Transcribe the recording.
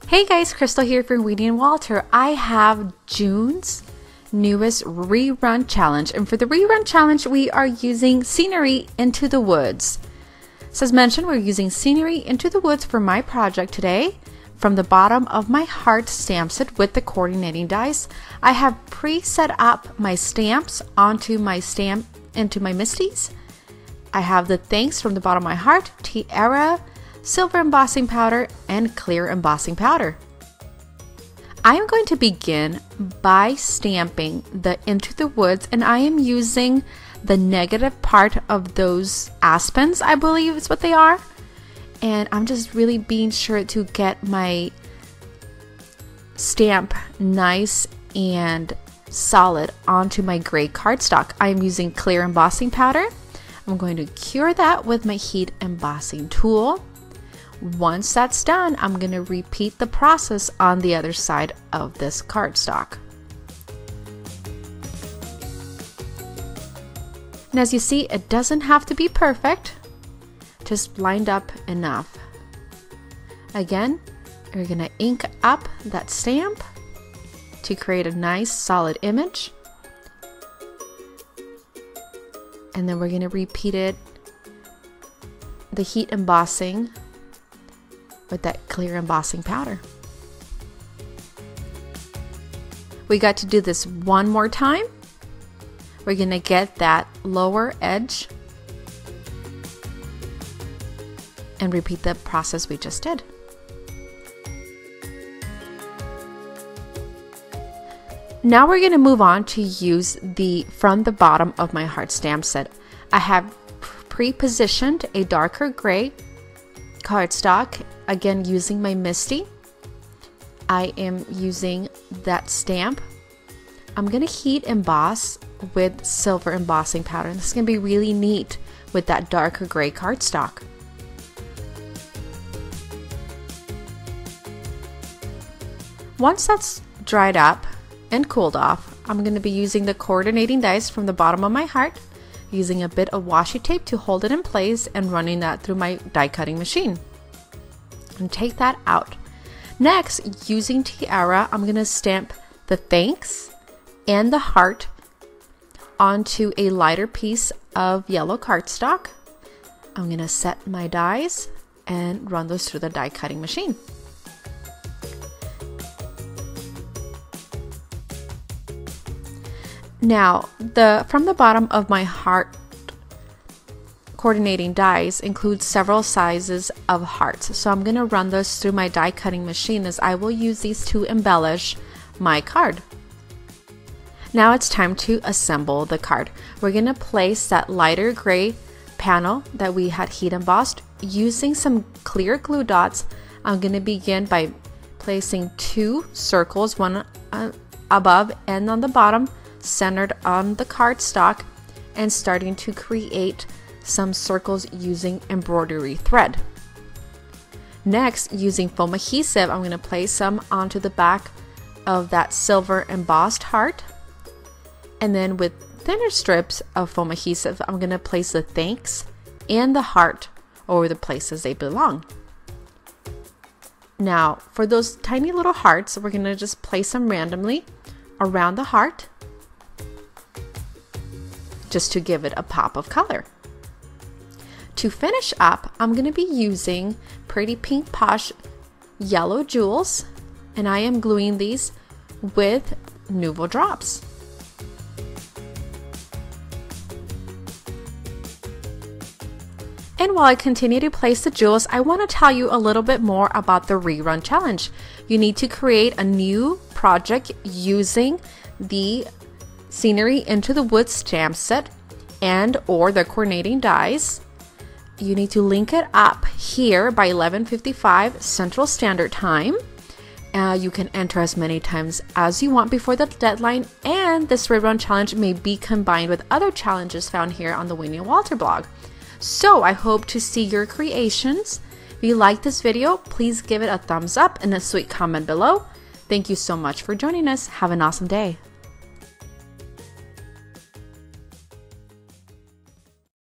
Hey guys, Crystal here for Winnie and Walter. I have June's newest rerun challenge, and for the rerun challenge we are using Scenery Into the Woods. So as mentioned, we're using Scenery Into the Woods for my project today. From the bottom of my heart stamp set with the coordinating dice, I have pre-set up my stamps onto my stamp into my Misties. I have the thanks from the bottom of my heart, tiara, silver embossing powder, and clear embossing powder. I am going to begin by stamping the Into the Woods, and I am using the negative part of those aspens, I believe is what they are. And I'm just really being sure to get my stamp nice and solid onto my gray cardstock. I am using clear embossing powder. I'm going to cure that with my heat embossing tool. Once that's done, I'm going to repeat the process on the other side of this cardstock. And as you see, it doesn't have to be perfect, just lined up enough. Again, we're going to ink up that stamp to create a nice solid image. And then we're going to repeat it, the heat embossing, with that clear embossing powder. We got to do this one more time. We're going to get that lower edge and repeat the process we just did. Now we're going to move on to use the from the bottom of my heart stamp set. I have pre-positioned a darker gray cardstock, again using my Misty. I am using that stamp. I'm going to heat emboss with silver embossing powder. This is going to be really neat with that darker gray cardstock. Once that's dried up and cooled off, I'm going to be using the coordinating dice from the bottom of my heart, using a bit of washi tape to hold it in place and running that through my die cutting machine. And take that out. Next, using tiara, I'm going to stamp the thanks and the heart onto a lighter piece of yellow cardstock. I'm going to set my dies and run those through the die cutting machine. Now, from the bottom of my heart coordinating dies includes several sizes of hearts. So I'm going to run those through my die cutting machine, as I will use these to embellish my card. Now it's time to assemble the card. We're going to place that lighter gray panel that we had heat embossed using some clear glue dots. I'm going to begin by placing two circles, one above and on the bottom, centered on the cardstock, and starting to create some circles using embroidery thread. Next, using foam adhesive, I'm going to place some onto the back of that silver embossed heart, and then with thinner strips of foam adhesive, I'm going to place the thanks and the heart over the places they belong. Now, for those tiny little hearts, we're going to just place them randomly around the heart, just to give it a pop of color. To finish up, I'm going to be using Pretty Pink Posh yellow jewels, and I am gluing these with Nuvo drops. And while I continue to place the jewels, I want to tell you a little bit more about the rerun challenge. You need to create a new project using the Scenery Into the Woods stamp set and or the coordinating dies. You need to link it up here by 11:55 Central Standard Time. You can enter as many times as you want before the deadline, and this rerun challenge may be combined with other challenges found here on the Winnie Walter blog. So I hope to see your creations. If you like this video, please give it a thumbs up and a sweet comment below. Thank you so much for joining us. Have an awesome day.